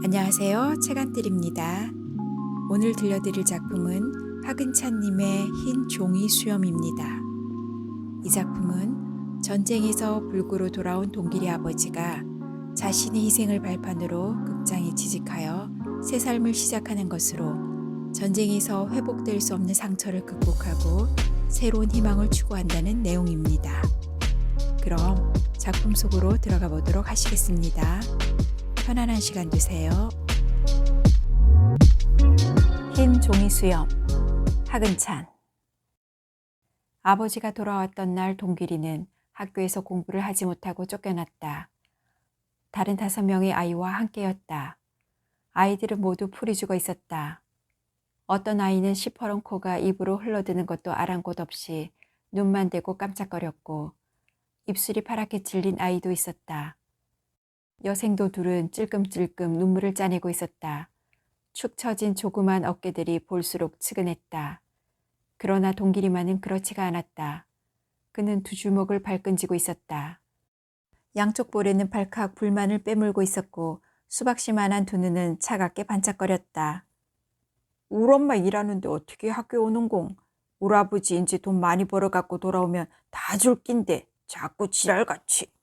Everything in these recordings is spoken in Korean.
안녕하세요. 책안뜰입니다. 오늘 들려드릴 작품은 하근찬님의 흰 종이 수염입니다. 이 작품은 전쟁에서 불구로 돌아온 동길의 아버지가 자신의 희생을 발판으로 극장에 취직하여 새 삶을 시작하는 것으로 전쟁에서 회복될 수 없는 상처를 극복하고 새로운 희망을 추구한다는 내용입니다. 그럼 작품 속으로 들어가 보도록 하시겠습니다. 편안한 시간 되세요. 흰 종이 수염, 하근찬. 아버지가 돌아왔던 날 동길이는 학교에서 공부를 하지 못하고 쫓겨났다. 다른 5명의 아이와 함께였다. 아이들은 모두 풀이 죽어 있었다. 어떤 아이는 시퍼런 코가 입으로 흘러드는 것도 아랑곳 없이 눈만 대고 깜짝거렸고 입술이 파랗게 질린 아이도 있었다. 여생도 둘은 찔끔찔끔 눈물을 짜내고 있었다. 축 처진 조그만 어깨들이 볼수록 측은했다. 그러나 동길이만은 그렇지가 않았다. 그는 두 주먹을 발끈쥐고 있었다. 양쪽 볼에는 발칵 불만을 빼물고 있었고 수박씨만한 두 눈은 차갑게 반짝거렸다. 울 엄마 일하는데 어떻게 학교에 오는 공? 울 아버지 이제 돈 많이 벌어갖고 돌아오면 다 줄 낀데 자꾸 지랄같이.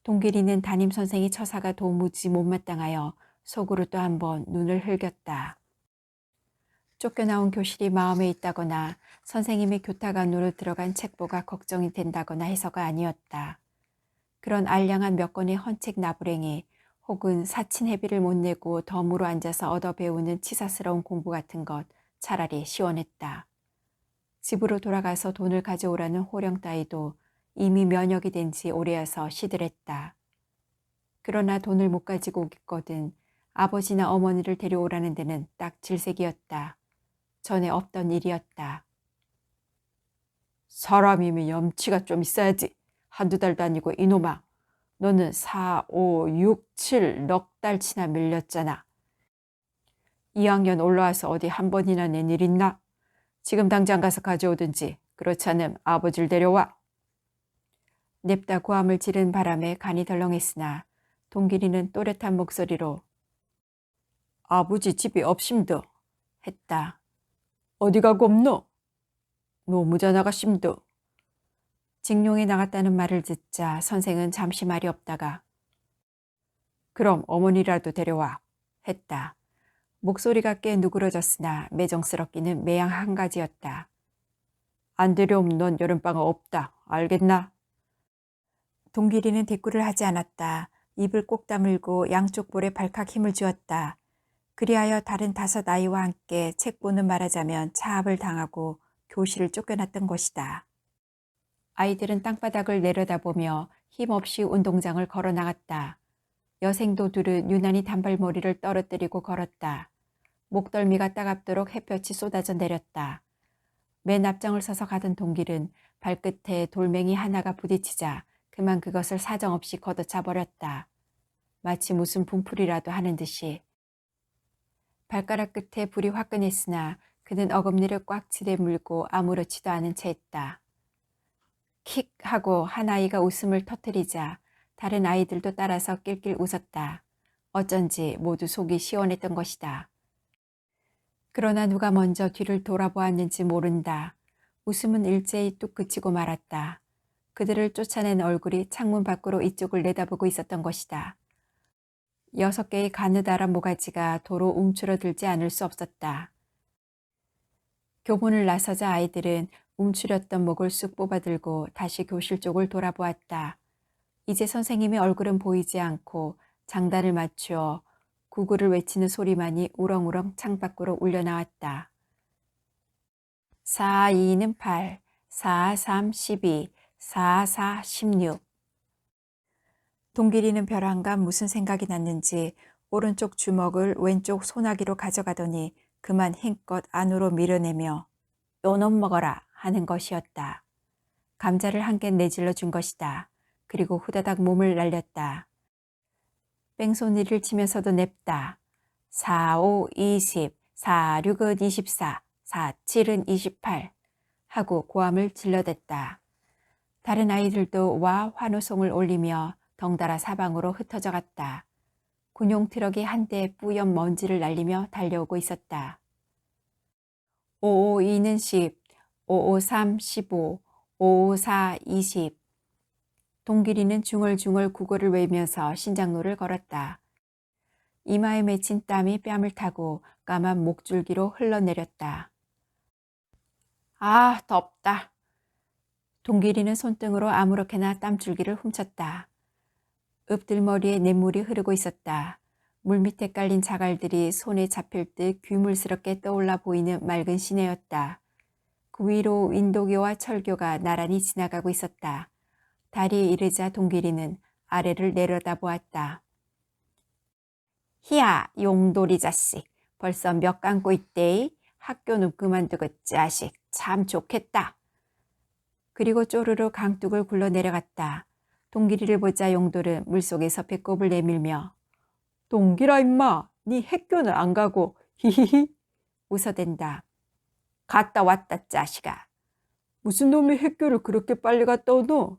동길이는 담임선생의 처사가 도무지 못마땅하여 속으로 또 한 번 눈을 흘겼다. 쫓겨나온 교실이 마음에 있다거나 선생님의 교탁안으로 들어간 책보가 걱정이 된다거나 해서가 아니었다. 그런 알량한 몇 권의 헌책 나부랭이 혹은 사친 회비를 못 내고 덤으로 앉아서 얻어 배우는 치사스러운 공부 같은 것 차라리 시원했다. 집으로 돌아가서 돈을 가져오라는 호령 따위도 이미 면역이 된 지 오래여서 시들했다. 그러나 돈을 못 가지고 오겠거든 아버지나 어머니를 데려오라는 데는 딱 질색이었다. 전에 없던 일이었다. 사람이면 염치가 좀 있어야지. 한두 달도 아니고 이놈아. 너는 4, 5, 6, 7 넉 달치나 밀렸잖아. 2학년 올라와서 어디 한 번이나 낸 일 있나? 지금 당장 가서 가져오든지 그렇지 않으면 아버지를 데려와. 냅다 고함을 지른 바람에 간이 덜렁했으나 동길이는 또렷한 목소리로 아버지 집이 없심더 했다. 어디 가고 없노? 노무자 나가심더. 직룡에 나갔다는 말을 듣자 선생은 잠시 말이 없다가 그럼 어머니라도 데려와 했다. 목소리가 꽤 누그러졌으나 매정스럽기는 매양 한 가지였다. 안 데려오면 넌 여름방학 없다. 알겠나? 동길이는 대꾸를 하지 않았다. 입을 꼭 다물고 양쪽 볼에 발칵 힘을 주었다. 그리하여 다른 5 아이와 함께 책보는 말하자면 차압을 당하고 교실을 쫓겨났던 것이다. 아이들은 땅바닥을 내려다보며 힘없이 운동장을 걸어 나갔다. 여생도 둘은 유난히 단발머리를 떨어뜨리고 걸었다. 목덜미가 따갑도록 햇볕이 쏟아져 내렸다. 맨 앞장을 서서 가던 동길은 발끝에 돌멩이 하나가 부딪히자 그만 그것을 사정없이 걷어차 버렸다. 마치 무슨 분풀이라도 하는 듯이. 발가락 끝에 불이 화끈했으나 그는 어금니를 꽉 지대물고 아무렇지도 않은 채 했다. 킥 하고 한 아이가 웃음을 터뜨리자 다른 아이들도 따라서 낄낄 웃었다. 어쩐지 모두 속이 시원했던 것이다. 그러나 누가 먼저 뒤를 돌아보았는지 모른다. 웃음은 일제히 뚝 그치고 말았다. 그들을 쫓아낸 얼굴이 창문 밖으로 이쪽을 내다보고 있었던 것이다. 6개의 가느다란 모가지가 도로 움츠러들지 않을 수 없었다. 교문을 나서자 아이들은 움츠렸던 목을 쑥 뽑아들고 다시 교실 쪽을 돌아보았다. 이제 선생님의 얼굴은 보이지 않고 장단을 맞추어 구구를 외치는 소리만이 우렁우렁 창밖으로 울려나왔다. 4, 2는 8, 4, 3, 12, 4, 4, 16. 동길이는 벼랑간 무슨 생각이 났는지 오른쪽 주먹을 왼쪽 소나기로 가져가더니 그만 힘껏 안으로 밀어내며 요놈 먹어라 하는 것이었다. 감자를 한 개 내질러 준 것이다. 그리고 후다닥 몸을 날렸다. 뺑소니를 치면서도 냅다. 4, 5, 20, 4, 6은 24, 4, 7은 28 하고 고함을 질러댔다. 다른 아이들도 와 환호성을 올리며 덩달아 사방으로 흩어져 갔다. 군용 트럭이 한 대 뿌연 먼지를 날리며 달려오고 있었다. 552는 10, 553 15, 554 20. 동길이는 중얼중얼 국어를 외우면서 신장로를 걸었다. 이마에 맺힌 땀이 뺨을 타고 까만 목줄기로 흘러내렸다. 아, 덥다. 동길이는 손등으로 아무렇게나 땀줄기를 훔쳤다. 읍들머리에 냇물이 흐르고 있었다. 물밑에 깔린 자갈들이 손에 잡힐 듯 귀물스럽게 떠올라 보이는 맑은 시내였다. 그 위로 인도교와 철교가 나란히 지나가고 있었다. 다리에 이르자 동길이는 아래를 내려다보았다. 희야, 용돌이 자식. 벌써 몇 감고 있대이. 학교는 그만두고 자식. 참 좋겠다. 그리고 쪼르르 강둑을 굴러 내려갔다. 동길이를 보자 용돌은 물속에서 배꼽을 내밀며 동길아 임마, 니 학교는 안 가고 히히히 웃어댄다. 갔다 왔다 자식아. 무슨 놈이 학교를 그렇게 빨리 갔다 오노?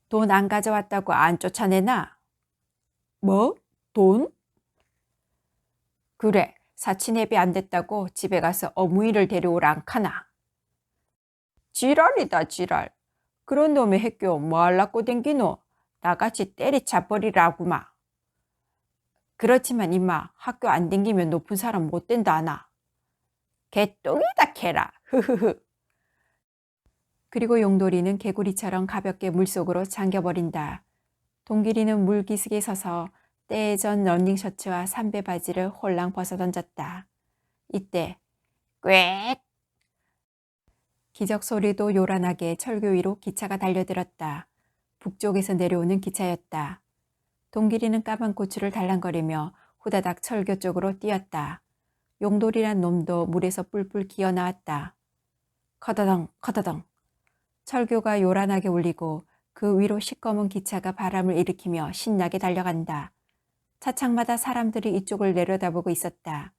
돈 안 가져왔다고 안 쫓아내나? 뭐? 돈? 그래, 사치내비 안 됐다고 집에 가서 어무이를 데려오라 카나. 지랄이다 지랄. 그런 놈의 학교 뭐 할라고 댕기노? 나같이 때리차버리라구마. 그렇지만 임마 학교 안 댕기면 높은 사람 못 된다 하나. 개똥이다 개라. 흐흐흐. 그리고 용돌이는 개구리처럼 가볍게 물속으로 잠겨버린다. 동길이는 물기슭에 서서 때전 러닝셔츠와 삼배 바지를 홀랑 벗어던졌다. 이때 꽥! 기적 소리도 요란하게 철교 위로 기차가 달려들었다. 북쪽에서 내려오는 기차였다. 동길이는 까만 고추를 달랑거리며 후다닥 철교 쪽으로 뛰었다. 용돌이란 놈도 물에서 뿔뿔 기어나왔다. 커다덩 커다덩. 철교가 요란하게 울리고 그 위로 시꺼먼 기차가 바람을 일으키며 신나게 달려간다. 차창마다 사람들이 이쪽을 내려다보고 있었다.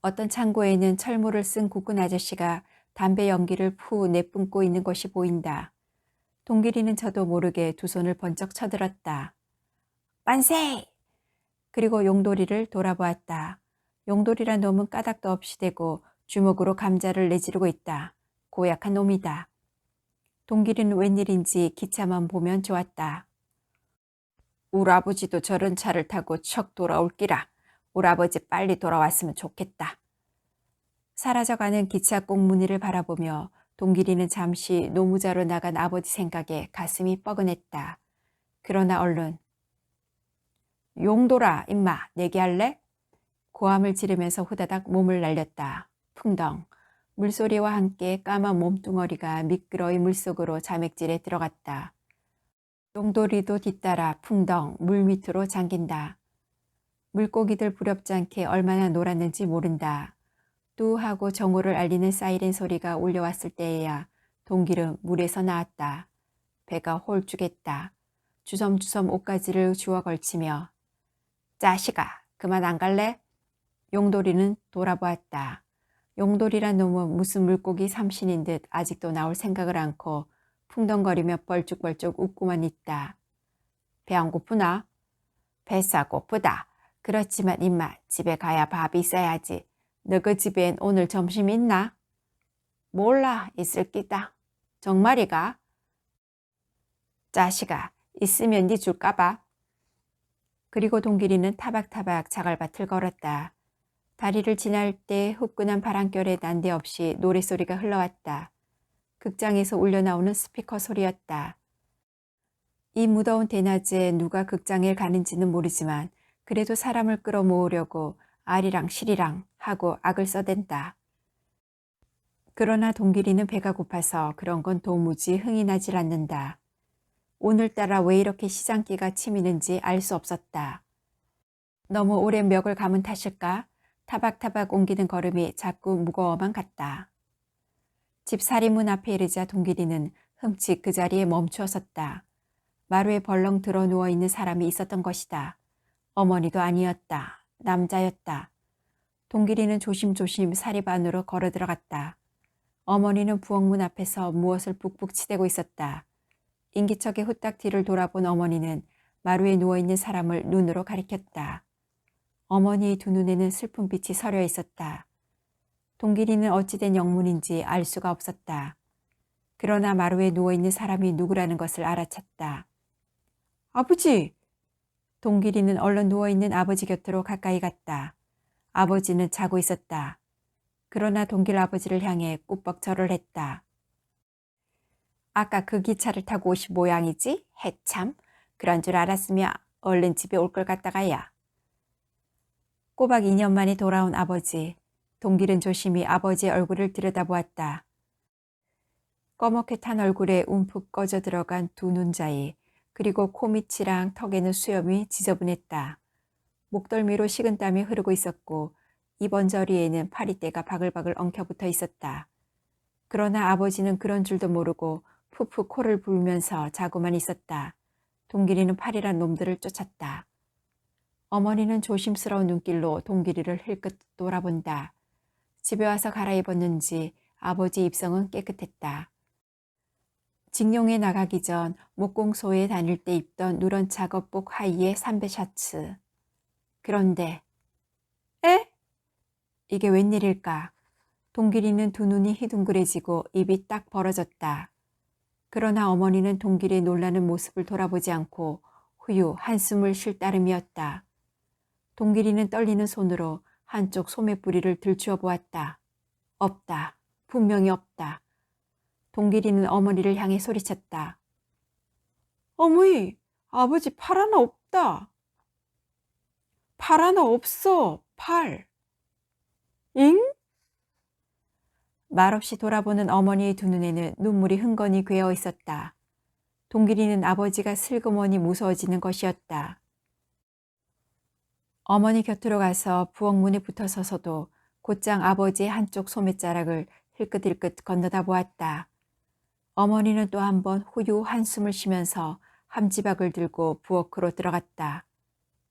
어떤 창고에는 철모를 쓴 국군 아저씨가 담배 연기를 푸 내뿜고 있는 것이 보인다. 동길이는 저도 모르게 두 손을 번쩍 쳐들었다. 만세! 그리고 용돌이를 돌아보았다. 용돌이란 놈은 까닭도 없이 대고 주먹으로 감자를 내지르고 있다. 고약한 놈이다. 동길이는 웬일인지 기차만 보면 좋았다. 우리 아버지도 저런 차를 타고 척 돌아올기라. 우리 아버지 빨리 돌아왔으면 좋겠다. 사라져가는 기차 꽁무니를 바라보며 동길이는 잠시 노무자로 나간 아버지 생각에 가슴이 뻐근했다. 그러나 얼른 용돌아 임마 내기 할래? 고함을 지르면서 후다닥 몸을 날렸다. 풍덩. 물소리와 함께 까만 몸뚱어리가 미끄러이 물속으로 자맥질에 들어갔다. 용돌이도 뒤따라 풍덩 물밑으로 잠긴다. 물고기들 부럽지 않게 얼마나 놀았는지 모른다. 뚜하고 정오를 알리는 사이렌 소리가 울려왔을 때에야 동길은 물에서 나왔다. 배가 홀쭉했다. 주섬주섬 옷가지를 주워 걸치며 자식아 그만 안 갈래? 용돌이는 돌아보았다. 용돌이란 놈은 무슨 물고기 삼신인 듯 아직도 나올 생각을 않고 풍덩거리며 뻘쭉뻘쭉 웃고만 있다. 배 안 고프나? 배싸 고프다. 그렇지만 임마 집에 가야 밥이 있어야지. 너그 집엔 오늘 점심 있나? 몰라 있을 끼다. 정말이가? 자식아 있으면 니 줄까봐. 그리고 동길이는 타박타박 자갈밭을 걸었다. 다리를 지날 때 후끈한 바람결에 난데없이 노랫소리가 흘러왔다. 극장에서 울려나오는 스피커 소리였다. 이 무더운 대낮에 누가 극장에 가는지는 모르지만 그래도 사람을 끌어모으려고 아리랑 시리랑 하고 악을 써댄다. 그러나 동길이는 배가 고파서 그런 건 도무지 흥이 나질 않는다. 오늘따라 왜 이렇게 시장기가 치미는지 알 수 없었다. 너무 오랜 멱을 감은 탓일까? 타박타박 옮기는 걸음이 자꾸 무거워만 갔다. 집 사리문 앞에 이르자 동길이는 흠칫 그 자리에 멈추어 섰다. 마루에 벌렁 들어 누워있는 사람이 있었던 것이다. 어머니도 아니었다. 남자였다. 동길이는 조심조심 사리반으로 걸어 들어갔다. 어머니는 부엌문 앞에서 무엇을 북북 치대고 있었다. 인기척에 후딱 뒤를 돌아본 어머니는 마루에 누워있는 사람을 눈으로 가리켰다. 어머니의 두 눈에는 슬픈 빛이 서려 있었다. 동길이는 어찌된 영문인지 알 수가 없었다. 그러나 마루에 누워있는 사람이 누구라는 것을 알아챘다. 아버지! 동길이는 얼른 누워있는 아버지 곁으로 가까이 갔다. 아버지는 자고 있었다. 그러나 동길 아버지를 향해 꾸벅 절을 했다. 아까 그 기차를 타고 오신 모양이지? 해참. 그런 줄 알았으면 얼른 집에 올 걸 갔다가야. 꼬박 2년 만에 돌아온 아버지. 동길은 조심히 아버지의 얼굴을 들여다보았다. 꺼멓게 탄 얼굴에 움푹 꺼져 들어간 두 눈자위, 그리고 코밑이랑 턱에는 수염이 지저분했다. 목덜미로 식은땀이 흐르고 있었고 입언저리에는 파리떼가 바글바글 엉켜붙어 있었다. 그러나 아버지는 그런 줄도 모르고 푸푸 코를 불면서 자고만 있었다. 동길이는 파리란 놈들을 쫓았다. 어머니는 조심스러운 눈길로 동길이를 힐끗 돌아본다. 집에 와서 갈아입었는지 아버지 입성은 깨끗했다. 직용에 나가기 전 목공소에 다닐 때 입던 누런 작업복 하의에 삼배 셔츠. 그런데 에? 이게 웬일일까? 동길이는 두 눈이 희둥그레지고 입이 딱 벌어졌다. 그러나 어머니는 동길이의 놀라는 모습을 돌아보지 않고 후유 한숨을 쉴 따름이었다. 동길이는 떨리는 손으로 한쪽 소매뿌리를 들추어 보았다. 없다. 분명히 없다. 동길이는 어머니를 향해 소리쳤다. 어머니, 아버지 팔 하나 없다. 팔 하나 없어, 팔. 잉? 말없이 돌아보는 어머니의 두 눈에는 눈물이 흥건히 괴어 있었다. 동길이는 아버지가 슬그머니 무서워지는 것이었다. 어머니 곁으로 가서 부엌문에 붙어 서서도 곧장 아버지의 한쪽 소매자락을 힐끗힐끗 건너다 보았다. 어머니는 또 한 번 후유 한숨을 쉬면서 함지박을 들고 부엌으로 들어갔다.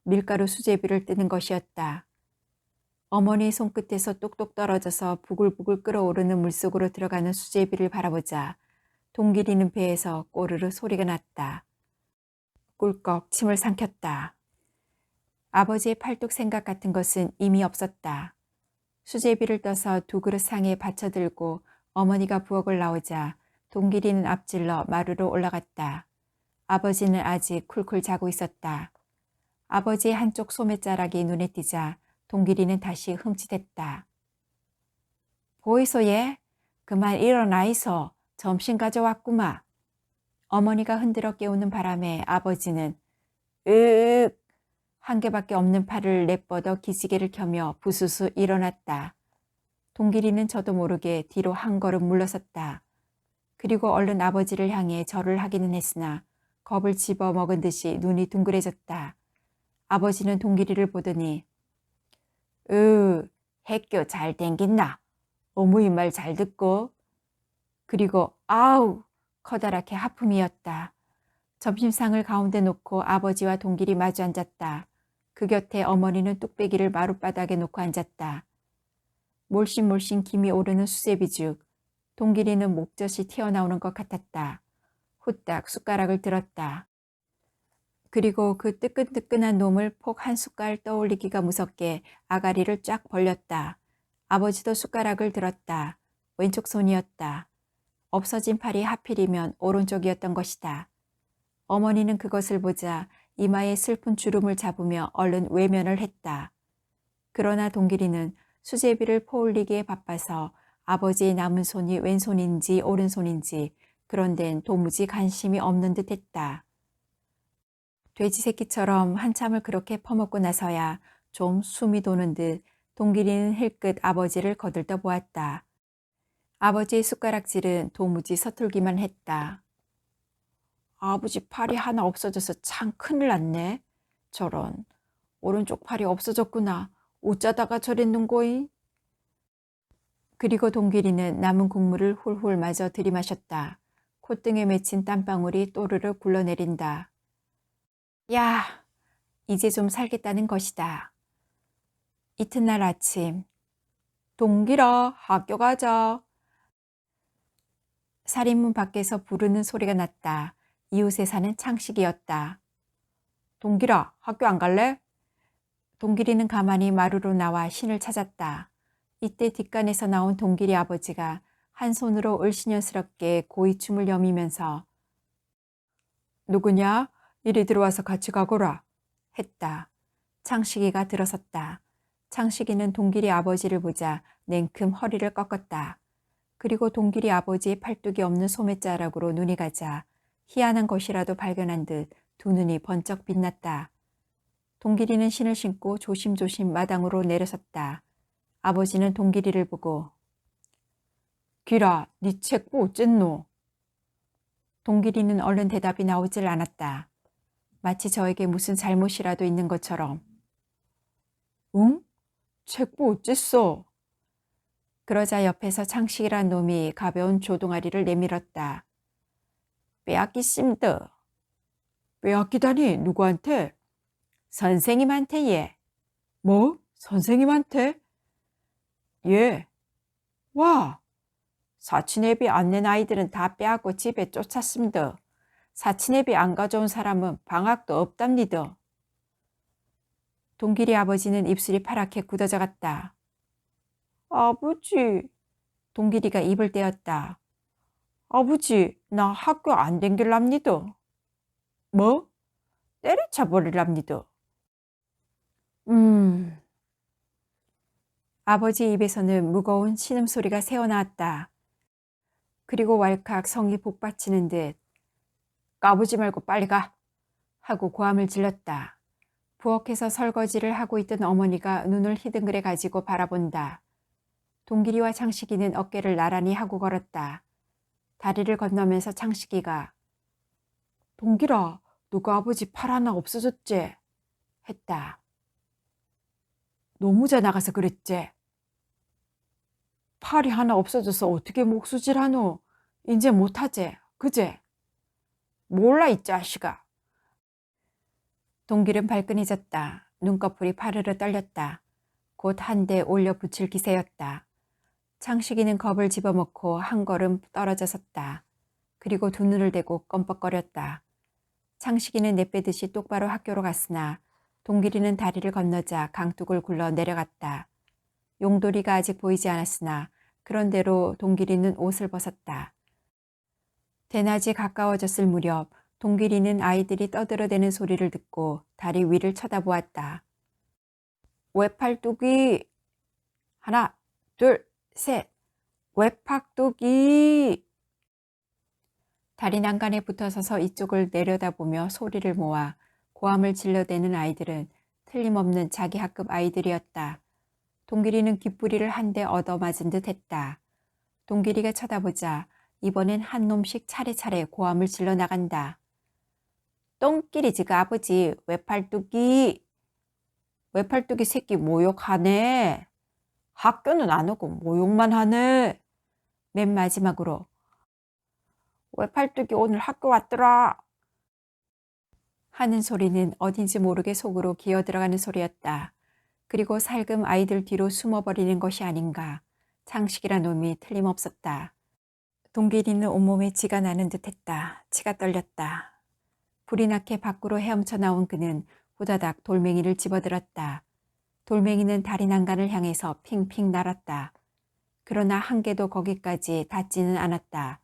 밀가루 수제비를 뜨는 것이었다. 어머니의 손끝에서 똑똑 떨어져서 부글부글 끓어오르는 물속으로 들어가는 수제비를 바라보자 동길이는 배에서 꼬르르 소리가 났다. 꿀꺽 침을 삼켰다. 아버지의 팔뚝 생각 같은 것은 이미 없었다. 수제비를 떠서 두 그릇 상에 받쳐들고 어머니가 부엌을 나오자 동길이는 앞질러 마루로 올라갔다. 아버지는 아직 쿨쿨 자고 있었다. 아버지의 한쪽 소매자락이 눈에 띄자 동길이는 다시 흠칫했다. 보이소 얘? 그만 일어나이소. 점심 가져왔구마. 어머니가 흔들어 깨우는 바람에 아버지는 으윽 한 개밖에 없는 팔을 내뻗어 기지개를 켜며 부스스 일어났다. 동길이는 저도 모르게 뒤로 한 걸음 물러섰다. 그리고 얼른 아버지를 향해 절을 하기는 했으나 겁을 집어먹은 듯이 눈이 둥그레졌다. 아버지는 동길이를 보더니 핵교 잘 댕긴나? 어머니 말 잘 듣고. 그리고 아우 커다랗게 하품이었다. 점심상을 가운데 놓고 아버지와 동길이 마주 앉았다. 그 곁에 어머니는 뚝배기를 마룻바닥에 놓고 앉았다. 몰씬몰씬 김이 오르는 수제비죽. 동길이는 목젖이 튀어나오는 것 같았다. 후딱 숟가락을 들었다. 그리고 그 뜨끈뜨끈한 놈을 폭 한 숟갈 떠올리기가 무섭게 아가리를 쫙 벌렸다. 아버지도 숟가락을 들었다. 왼쪽 손이었다. 없어진 팔이 하필이면 오른쪽이었던 것이다. 어머니는 그것을 보자 이마에 슬픈 주름을 잡으며 얼른 외면을 했다. 그러나 동길이는 수제비를 포올리기에 바빠서 아버지의 남은 손이 왼손인지 오른손인지 그런 데는 도무지 관심이 없는 듯 했다. 돼지 새끼처럼 한참을 그렇게 퍼먹고 나서야 좀 숨이 도는 듯 동길이는 힐끗 아버지를 거들떠 보았다. 아버지의 숟가락질은 도무지 서툴기만 했다. 아버지 팔이 하나 없어져서 참 큰일 났네. 저런, 오른쪽 팔이 없어졌구나. 어쩌다가 저랬는 거이? 그리고 동길이는 남은 국물을 훌훌 마저 들이마셨다. 콧등에 맺힌 땀방울이 또르르 굴러내린다. 야, 이제 좀 살겠다는 것이다. 이튿날 아침, 동길아, 학교 가자. 살인문 밖에서 부르는 소리가 났다. 이웃에 사는 창식이었다. 동길아, 학교 안 갈래? 동길이는 가만히 마루로 나와 신을 찾았다. 이때 뒷간에서 나온 동길이 아버지가 한 손으로 을씨년스럽게 고이춤을 여미면서 누구냐? 이리 들어와서 같이 가거라 했다. 창식이가 들어섰다. 창식이는 동길이 아버지를 보자 냉큼 허리를 꺾었다. 그리고 동길이 아버지의 팔뚝이 없는 소매자락으로 눈이 가자 희한한 것이라도 발견한 듯 두 눈이 번쩍 빛났다. 동길이는 신을 신고 조심조심 마당으로 내려섰다. 아버지는 동길이를 보고 길아, 네 책보 어쨌노? 동길이는 얼른 대답이 나오질 않았다. 마치 저에게 무슨 잘못이라도 있는 것처럼. 응? 책보 어쨌어? 그러자 옆에서 창식이란 놈이 가벼운 조동아리를 내밀었다. 빼앗기심드. 빼앗기다니 누구한테? 선생님한테 예. 뭐? 선생님한테? 예. 와. 사치네비 안 낸 아이들은 다 빼앗고 집에 쫓았습니다. 사치네비 안 가져온 사람은 방학도 없답니다. 동길이 아버지는 입술이 파랗게 굳어져 갔다. 아버지. 동길이가 입을 떼었다. 아버지, 나 학교 안 댕길랍니다. 뭐? 때려쳐 버릴랍니다. 아버지 입에서는 무거운 신음소리가 새어나왔다. 그리고 왈칵 성이 복받치는 듯 까부지 말고 빨리 가 하고 고함을 질렀다. 부엌에서 설거지를 하고 있던 어머니가 눈을 희둥그레 가지고 바라본다. 동길이와 창식이는 어깨를 나란히 하고 걸었다. 다리를 건너면서 창식이가 동길아, 너가 아버지 팔 하나 없어졌지? 했다. 노무자 나가서 그랬지? 팔이 하나 없어져서 어떻게 목수질하노? 이제 못하지, 그제? 몰라 이 자식아. 동길은 발끈해졌다. 눈꺼풀이 파르르 떨렸다. 곧 한 대 올려 붙일 기세였다. 창식이는 겁을 집어먹고 한 걸음 떨어져 섰다. 그리고 두 눈을 대고 껌뻑거렸다. 창식이는 내빼듯이 똑바로 학교로 갔으나 동길이는 다리를 건너자 강둑을 굴러 내려갔다. 용돌이가 아직 보이지 않았으나 그런대로 동길이는 옷을 벗었다. 대낮이 가까워졌을 무렵 동길이는 아이들이 떠들어대는 소리를 듣고 다리 위를 쳐다보았다. 외팔뚝이 하나, 둘, 셋. 외팍뚝이. 다리 난간에 붙어서서 이쪽을 내려다보며 소리를 모아 고함을 질러대는 아이들은 틀림없는 자기 학급 아이들이었다. 동길이는 귓부리를 한 대 얻어맞은 듯 했다. 동길이가 쳐다보자 이번엔 한 놈씩 차례차례 고함을 질러 나간다. 똥끼리지 그 아버지 외팔뚝이. 외팔뚝이 새끼 모욕하네. 학교는 안 오고 모욕만 하네. 맨 마지막으로 외팔뚝이 오늘 학교 왔더라 하는 소리는 어딘지 모르게 속으로 기어들어가는 소리였다. 그리고 살금 아이들 뒤로 숨어버리는 것이 아닌가. 창식이란 놈이 틀림없었다. 동길이는 온몸에 쥐가 나는 듯했다. 치가 떨렸다. 불이 나게 밖으로 헤엄쳐 나온 그는 후다닥 돌멩이를 집어들었다. 돌멩이는 다리 난간을 향해서 핑핑 날았다. 그러나 한 개도 거기까지 닿지는 않았다.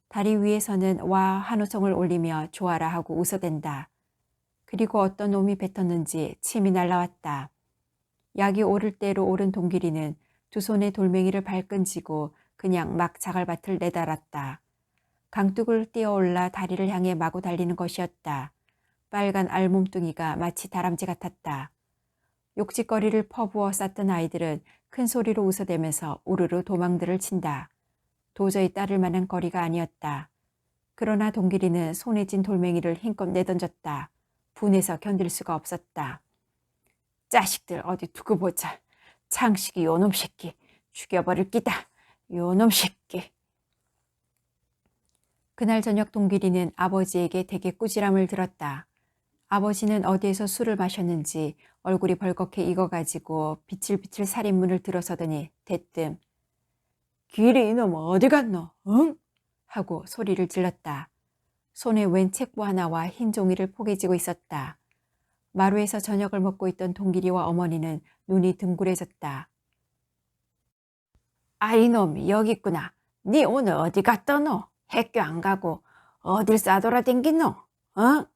다리 위에서는 와 한우성을 올리며 좋아라 하고 웃어댄다. 그리고 어떤 놈이 뱉었는지 침이 날라왔다. 약이 오를 대로 오른 동길이는 두 손에 돌멩이를 발끈 쥐고 그냥 막 자갈밭을 내달았다. 강둑을 뛰어올라 다리를 향해 마구 달리는 것이었다. 빨간 알몸뚱이가 마치 다람쥐 같았다. 욕짓거리를 퍼부어 쌌던 아이들은 큰 소리로 웃어대면서 우르르 도망들을 친다. 도저히 따를 만한 거리가 아니었다. 그러나 동길이는 손에 쥔 돌멩이를 힘껏 내던졌다. 분해서 견딜 수가 없었다. 자식들 어디 두고 보자. 창식이 요놈 새끼 죽여버릴 끼다. 요놈 새끼. 그날 저녁 동길이는 아버지에게 되게 꾸지람을 들었다. 아버지는 어디에서 술을 마셨는지 얼굴이 벌겋게 익어가지고 비칠비칠 살인문을 들어서더니 대뜸 길이 이놈 어디 갔노? 응? 하고 소리를 질렀다. 손에 웬 책보 하나와 흰 종이를 포개지고 있었다. 마루에서 저녁을 먹고 있던 동길이와 어머니는 눈이 둥그레졌다. 아, 이놈 여기 있구나. 니 오늘 어디 갔다 노? 학교 안 가고 어딜 싸돌아댕기노? 어?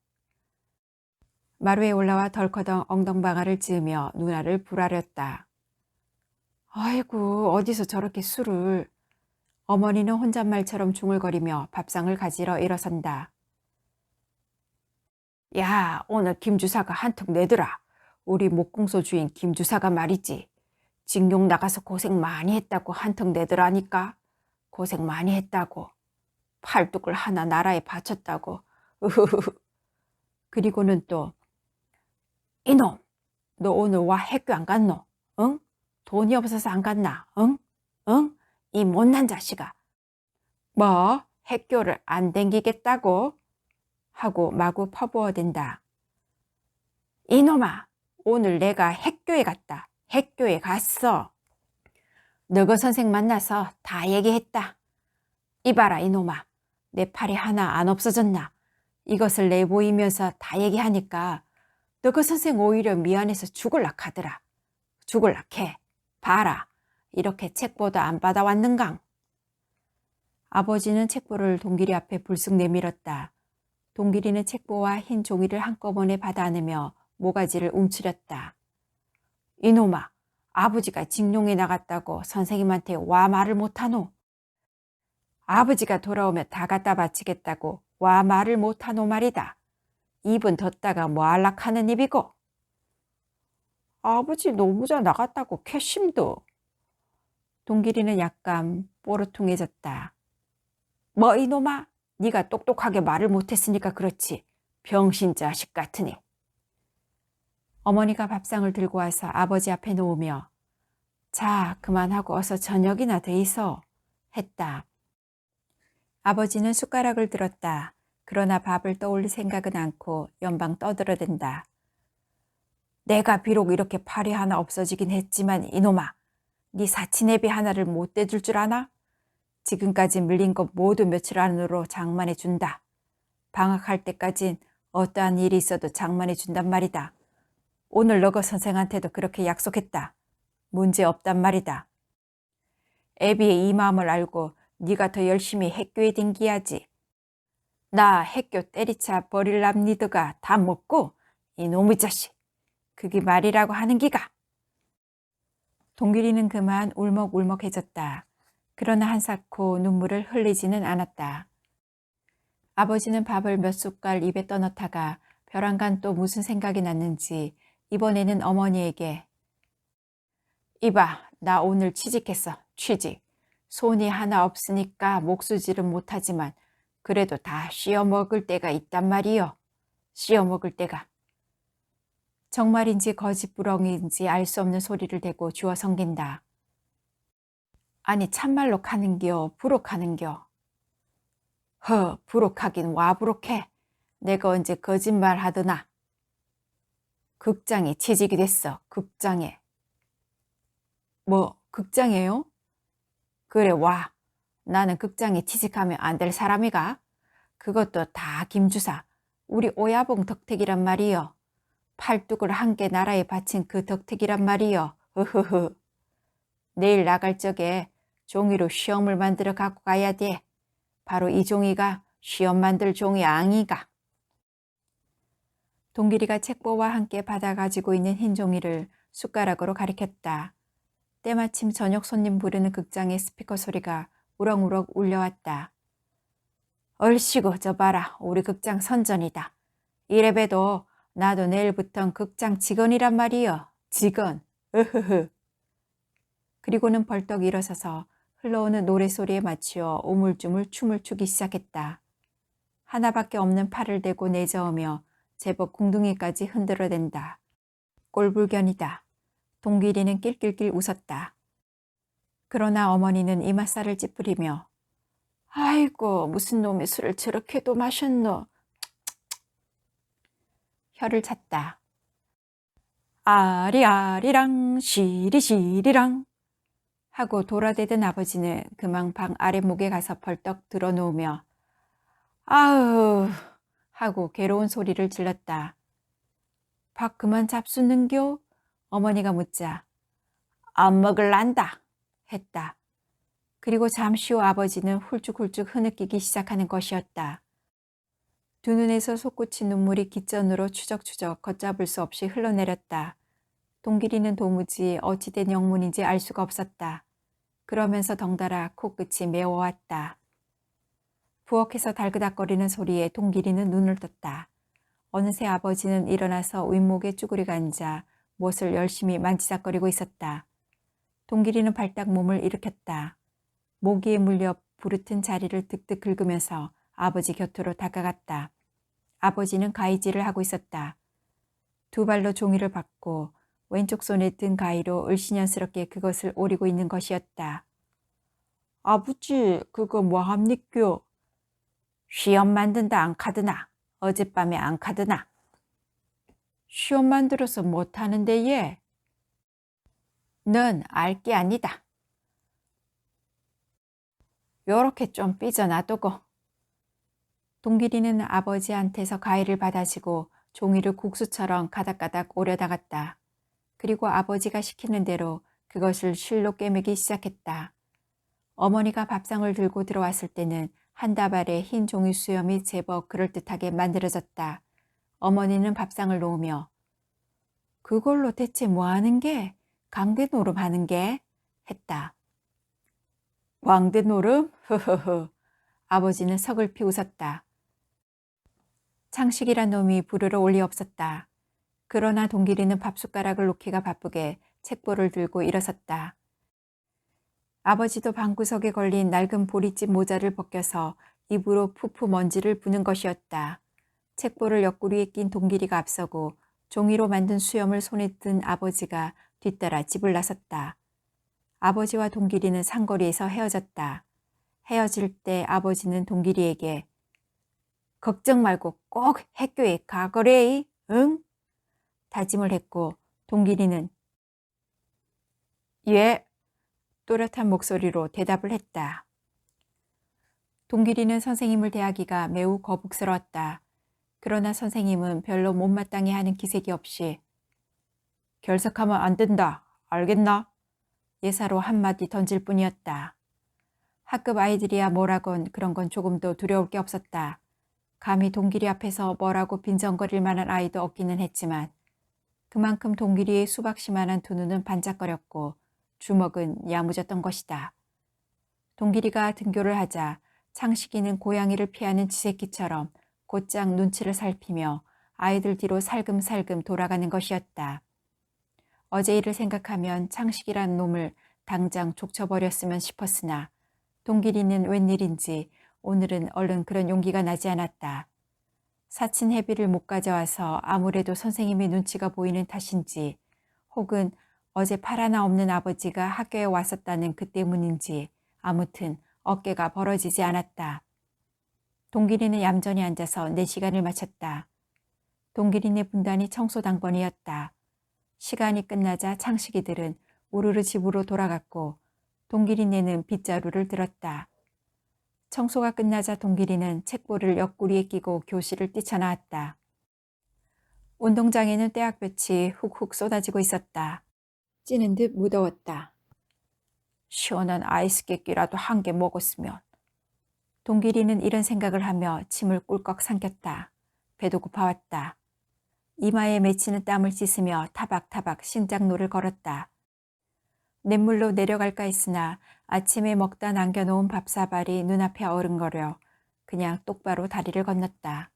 마루에 올라와 덜커덩 엉덩방아를 찌으며 누나를 불아렸다. 아이고 어디서 저렇게 술을. 어머니는 혼잣말처럼 중얼거리며 밥상을 가지러 일어선다. 야, 오늘 김 주사가 한턱 내더라. 우리 목공소 주인 김 주사가 말이지. 징용 나가서 고생 많이 했다고 한턱 내더라니까. 고생 많이 했다고. 팔뚝을 하나 나라에 바쳤다고. 으흐흐. 그리고는 또 이놈, 너 오늘 와 학교 안 갔노? 응? 돈이 없어서 안 갔나? 응? 응? 이 못난 자식아. 뭐? 학교를 안 댕기겠다고? 하고 마구 퍼부어댄다. 이놈아, 오늘 내가 학교에 갔다. 학교에 갔어. 너그 선생 만나서 다 얘기했다. 이봐라 이놈아, 내 팔이 하나 안 없어졌나? 이것을 내보이면서 다 얘기하니까 너그 선생 오히려 미안해서 죽을라 하더라. 죽을라 해. 봐라, 이렇게 책보도 안 받아왔는강. 아버지는 책보를 동길이 앞에 불쑥 내밀었다. 동길이는 책보와 흰 종이를 한꺼번에 받아 안으며 모가지를 움츠렸다. 이놈아, 아버지가 징용에 나갔다고 선생님한테 와 말을 못하노? 아버지가 돌아오면 다 갖다 바치겠다고 와 말을 못하노 말이다. 입은 뒀다가 뭐할락 하는 입이고. 아버지 노무자 나갔다고 캐심도. 동길이는 약간 뽀르퉁해졌다. 뭐 이놈아, 네가 똑똑하게 말을 못했으니까 그렇지. 병신 자식 같으니. 어머니가 밥상을 들고 와서 아버지 앞에 놓으며 자, 그만하고 어서 저녁이나 돼 있어 했다. 아버지는 숟가락을 들었다. 그러나 밥을 떠올릴 생각은 않고 연방 떠들어댄다. 내가 비록 이렇게 팔이 하나 없어지긴 했지만 이놈아, 네 사치내비 하나를 못 대줄 줄 아나? 지금까지 밀린 것 모두 며칠 안으로 장만해 준다. 방학할 때까진 어떠한 일이 있어도 장만해 준단 말이다. 오늘 너거 선생한테도 그렇게 약속했다. 문제 없단 말이다. 애비의 이 마음을 알고 네가 더 열심히 학교에 댕기야지. 나 학교 때리차 버릴랍 니드가 다 먹고 이놈의 자식. 그게 말이라고 하는 기가. 동길이는 그만 울먹울먹해졌다. 그러나 한사코 눈물을 흘리지는 않았다. 아버지는 밥을 몇 숟갈 입에 떠넣다가 벼랑간 또 무슨 생각이 났는지 이번에는 어머니에게 이봐, 나 오늘 취직했어. 취직. 손이 하나 없으니까 목수질은 못하지만 그래도 다 씌어 먹을 때가 있단 말이요. 씌어 먹을 때가. 정말인지 거짓부렁인지 알 수 없는 소리를 대고 주워 섬긴다. 아니 참말로 가는겨 부록하는겨. 부록하긴 와 부록해. 내가 언제 거짓말 하더나. 극장에 취직이 됐어. 극장에. 뭐 극장에요? 그래 와. 나는 극장에 취직하면 안 될 사람이가? 그것도 다 김주사. 우리 오야봉 덕택이란 말이여. 팔뚝을 한 개 나라에 바친 그 덕택이란 말이여. 으흐흐. 내일 나갈 적에 종이로 시험을 만들어 갖고 가야 돼. 바로 이 종이가 시험 만들 종이 아니가. 동길이가 책보와 함께 받아 가지고 있는 흰 종이를 숟가락으로 가리켰다. 때마침 저녁 손님 부르는 극장의 스피커 소리가 우렁우렁 울려왔다. 얼씨구 저 봐라, 우리 극장 선전이다. 이래봬도 나도 내일부턴 극장 직원이란 말이여. 직원. 으흐흐. 그리고는 벌떡 일어서서 흘러오는 노래소리에 맞추어 우물쭈물 춤을 추기 시작했다. 하나밖에 없는 팔을 대고 내저으며 제법 궁둥이까지 흔들어댄다. 꼴불견이다. 동길이는 낄낄낄 웃었다. 그러나 어머니는 이맛살을 찌푸리며 아이고 무슨 놈의 술을 저렇게도 마셨노. 혀를 찼다. 아리아리랑 시리시리랑 하고 돌아대던 아버지는 그만 방 아랫목에 가서 벌떡 들어놓으며 아으 하고 괴로운 소리를 질렀다. 밥 그만 잡수는겨? 어머니가 묻자 안 먹을란다 했다. 그리고 잠시 후 아버지는 훌쭉훌쭉 흐느끼기 시작하는 것이었다. 두 눈에서 솟구친 눈물이 깃전으로 추적추적 걷잡을 수 없이 흘러내렸다. 동길이는 도무지 어찌된 영문인지 알 수가 없었다. 그러면서 덩달아 코끝이 메워왔다. 부엌에서 달그닥거리는 소리에 동길이는 눈을 떴다. 어느새 아버지는 일어나서 윗목에 쭈그리고 앉아 무엇을 열심히 만지작거리고 있었다. 동길이는 발딱 몸을 일으켰다. 모기에 물려 부르튼 자리를 득득 긁으면서 아버지 곁으로 다가갔다. 아버지는 가위질을 하고 있었다. 두 발로 종이를 받고 왼쪽 손에 든 가위로 을씨년스럽게 그것을 오리고 있는 것이었다. 아버지, 그거 뭐합니까? 시험 만든다 안 카드나. 어젯밤에 안 카드나. 시험 만들어서 못하는데 얘. 넌 알 게 아니다. 요렇게 좀 삐져놔두고. 동길이는 아버지한테서 가위를 받아지고 종이를 국수처럼 가닥가닥 오려다갔다. 그리고 아버지가 시키는 대로 그것을 실로 꿰매기 시작했다. 어머니가 밥상을 들고 들어왔을 때는 한 다발의 흰 종이 수염이 제법 그럴듯하게 만들어졌다. 어머니는 밥상을 놓으며 그걸로 대체 뭐 하는 게? 강대 노름 하는 게? 했다. 왕대 노름? 흐흐흐. 아버지는 서글피 웃었다. 창식이란 놈이 부르러 올 리 없었다. 그러나 동길이는 밥숟가락을 놓기가 바쁘게 책보를 들고 일어섰다. 아버지도 방구석에 걸린 낡은 보리집 모자를 벗겨서 입으로 푸푸 먼지를 부는 것이었다. 책보를 옆구리에 낀 동길이가 앞서고 종이로 만든 수염을 손에 든 아버지가 뒤따라 집을 나섰다. 아버지와 동길이는 상거리에서 헤어졌다. 헤어질 때 아버지는 동길이에게 걱정 말고 꼭 학교에 가거래, 응? 다짐을 했고 동길이는 예, 또렷한 목소리로 대답을 했다. 동길이는 선생님을 대하기가 매우 거북스러웠다. 그러나 선생님은 별로 못마땅해 하는 기색이 없이 결석하면 안 된다. 알겠나? 예사로 한마디 던질 뿐이었다. 학급 아이들이야 뭐라건 그런 건 조금도 두려울 게 없었다. 감히 동길이 앞에서 뭐라고 빈정거릴 만한 아이도 없기는 했지만 그만큼 동길이의 수박씨만한 두 눈은 반짝거렸고 주먹은 야무졌던 것이다. 동길이가 등교를 하자 창식이는 고양이를 피하는 쥐새끼처럼 곧장 눈치를 살피며 아이들 뒤로 살금살금 돌아가는 것이었다. 어제 일을 생각하면 창식이란 놈을 당장 족쳐버렸으면 싶었으나 동길이는 웬일인지 오늘은 얼른 그런 용기가 나지 않았다. 사친 회비를 못 가져와서 아무래도 선생님의 눈치가 보이는 탓인지 혹은 어제 팔 하나 없는 아버지가 학교에 왔었다는 그 때문인지 아무튼 어깨가 벌어지지 않았다. 동길이는 얌전히 앉아서 내 시간을 마쳤다. 동길이네 분단이 청소당번이었다. 시간이 끝나자 창식이들은 우르르 집으로 돌아갔고 동길이네는 빗자루를 들었다. 청소가 끝나자 동길이는 책보를 옆구리에 끼고 교실을 뛰쳐나왔다. 운동장에는 떼약볕이 훅훅 쏟아지고 있었다. 찌는 듯 무더웠다. 시원한 아이스 깨끼라도 한 개 먹었으면. 동길이는 이런 생각을 하며 침을 꿀꺽 삼켰다. 배도 고파왔다. 이마에 맺히는 땀을 씻으며 타박타박 신장로를 걸었다. 냇물로 내려갈까 했으나 아침에 먹다 남겨놓은 밥사발이 눈앞에 어른거려 그냥 똑바로 다리를 건넜다.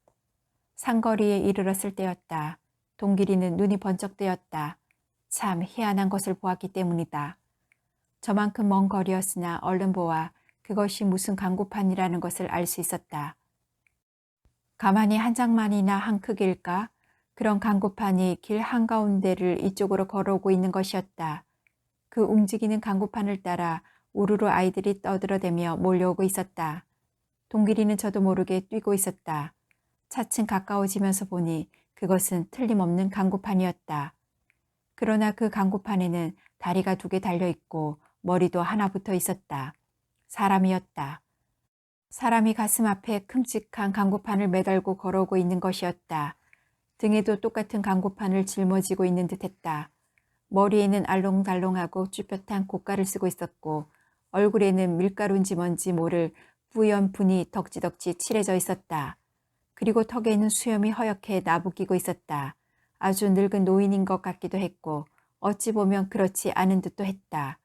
상거리에 이르렀을 때였다. 동길이는 눈이 번쩍 뜨였다. 참 희한한 것을 보았기 때문이다. 저만큼 먼 거리였으나 얼른 보아 그것이 무슨 강구판이라는 것을 알 수 있었다. 가만히 한 장만이나 한 크기일까? 그런 강구판이 길 한가운데를 이쪽으로 걸어오고 있는 것이었다. 그 움직이는 강구판을 따라 우르르 아이들이 떠들어대며 몰려오고 있었다. 동길이는 저도 모르게 뛰고 있었다. 차츰 가까워지면서 보니 그것은 틀림없는 강구판이었다. 그러나 그 강구판에는 다리가 2개 달려있고 머리도 하나 붙어 있었다. 사람이었다. 사람이 가슴 앞에 큼직한 강구판을 매달고 걸어오고 있는 것이었다. 등에도 똑같은 광고판을 짊어지고 있는 듯했다. 머리에는 알롱달롱하고 쭈뼛한 고깔을 쓰고 있었고 얼굴에는 밀가루인지 뭔지 모를 뿌연 분이 덕지덕지 칠해져 있었다. 그리고 턱에는 수염이 허옇게 나부끼고 있었다. 아주 늙은 노인인 것 같기도 했고 어찌 보면 그렇지 않은 듯도 했다.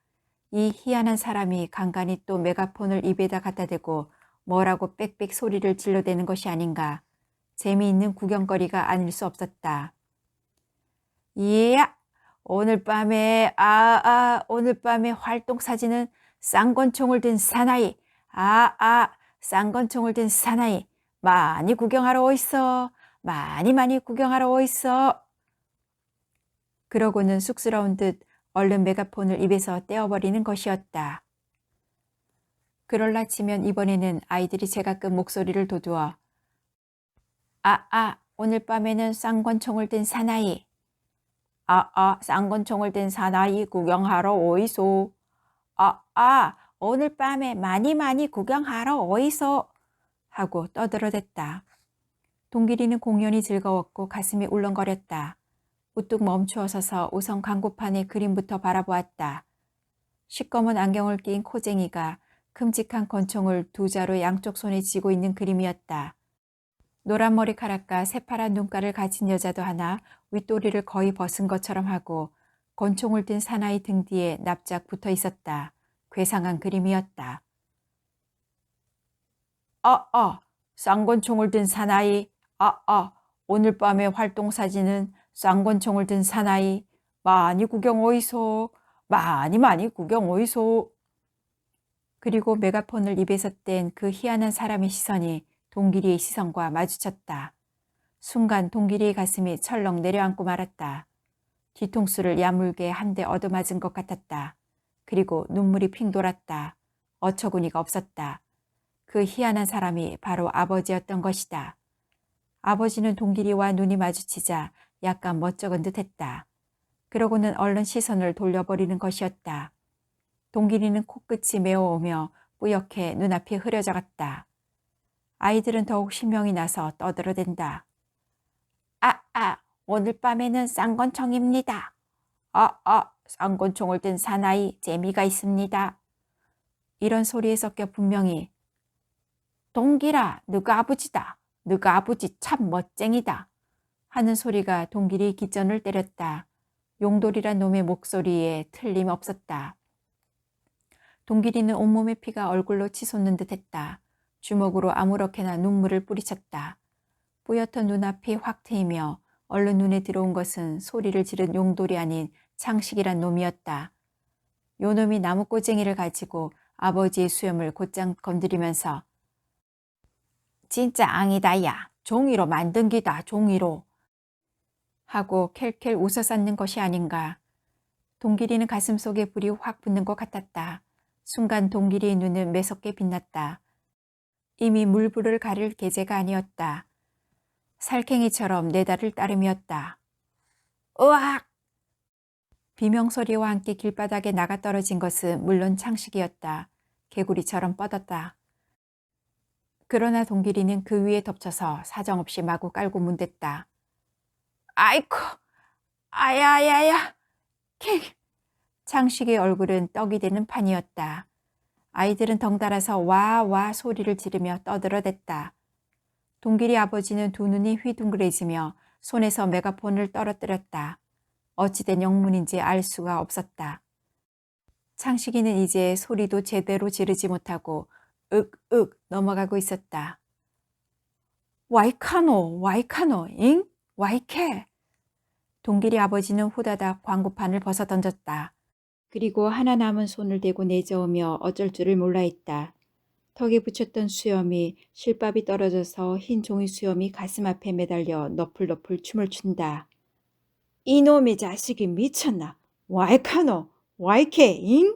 이 희한한 사람이 간간히 또 메가폰을 입에다 갖다 대고 뭐라고 빽빽 소리를 질러대는 것이 아닌가. 재미있는 구경거리가 아닐 수 없었다. 이야! 오늘 밤에 오늘 밤에 활동 사진은 쌍권총을 든 사나이. 쌍권총을 든 사나이. 많이 구경하러 오있어. 많이 구경하러 오있어. 그러고는 쑥스러운 듯 얼른 메가폰을 입에서 떼어버리는 것이었다. 그럴라 치면 이번에는 아이들이 제가끔 목소리를 도두어 오늘 밤에는 쌍권총을 든 사나이. 쌍권총을 든 사나이 구경하러 오이소. 오늘 밤에 많이 구경하러 오이소. 하고 떠들어댔다. 동길이는 공연이 즐거웠고 가슴이 울렁거렸다. 우뚝 멈추어 서서 우선 광고판의 그림부터 바라보았다. 시꺼먼 안경을 낀 코쟁이가 큼직한 권총을 두 자루 양쪽 손에 쥐고 있는 그림이었다. 노란 머리카락과 새파란 눈가를 가진 여자도 하나 윗도리를 거의 벗은 것처럼 하고 권총을 든 사나이 등 뒤에 납작 붙어 있었다. 괴상한 그림이었다. 쌍권총을 든 사나이. 오늘 밤의 활동 사진은 쌍권총을 든 사나이. 많이 구경 오이소. 많이 구경 오이소. 그리고 메가폰을 입에서 뗀 그 희한한 사람의 시선이 동길이의 시선과 마주쳤다. 순간 동길이의 가슴이 철렁 내려앉고 말았다. 뒤통수를 야물게 한 대 얻어맞은 것 같았다. 그리고 눈물이 핑 돌았다. 어처구니가 없었다. 그 희한한 사람이 바로 아버지였던 것이다. 아버지는 동길이와 눈이 마주치자 약간 멋쩍은 듯했다. 그러고는 얼른 시선을 돌려버리는 것이었다. 동길이는 코끝이 메어오며 뿌옇게 눈앞이 흐려져갔다. 아이들은 더욱 신명이 나서 떠들어댄다. 오늘 밤에는 쌍권총입니다. 쌍권총을 든 사나이 재미가 있습니다. 이런 소리에 섞여 분명히 동길아, 너가 아버지다. 너가 아버지 참 멋쟁이다. 하는 소리가 동길이 기전을 때렸다. 용돌이란 놈의 목소리에 틀림없었다. 동길이는 온몸의 피가 얼굴로 치솟는 듯했다. 주먹으로 아무렇게나 눈물을 뿌리쳤다. 뿌옇던 눈앞이 확 트이며 얼른 눈에 들어온 것은 소리를 지른 용돌이 아닌 창식이란 놈이었다. 요놈이 나무꼬쟁이를 가지고 아버지의 수염을 곧장 건드리면서 진짜 앙이다 야. 종이로 만든 기다 종이로. 하고 켈켈 웃어 쌓는 것이 아닌가. 동길이는 가슴속에 불이 확 붙는 것 같았다. 순간 동길이의 눈은 매섭게 빛났다. 이미 물불을 가릴 계제가 아니었다. 살쾡이처럼 네 달을 따름이었다. 으악! 비명소리와 함께 길바닥에 나가 떨어진 것은 물론 창식이었다. 개구리처럼 뻗었다. 그러나 동길이는 그 위에 덮쳐서 사정없이 마구 깔고 문댔다. 아이쿠! 아야야야! 캥! 창식의 얼굴은 떡이 되는 판이었다. 아이들은 덩달아서 와 소리를 지르며 떠들어댔다. 동길이 아버지는 두 눈이 휘둥그레지며 손에서 메가폰을 떨어뜨렸다. 어찌된 영문인지 알 수가 없었다. 창식이는 이제 소리도 제대로 지르지 못하고 윽 넘어가고 있었다. 와이카노, 잉? 와이케. 동길이 아버지는 후다닥 광고판을 벗어 던졌다. 그리고 하나 남은 손을 대고 내저으며 어쩔 줄을 몰라 했다. 턱에 붙였던 수염이 실밥이 떨어져서 흰 종이 수염이 가슴 앞에 매달려 너풀너풀 춤을 춘다. 이놈의 자식이 미쳤나? 와이카노, 와이케, 잉?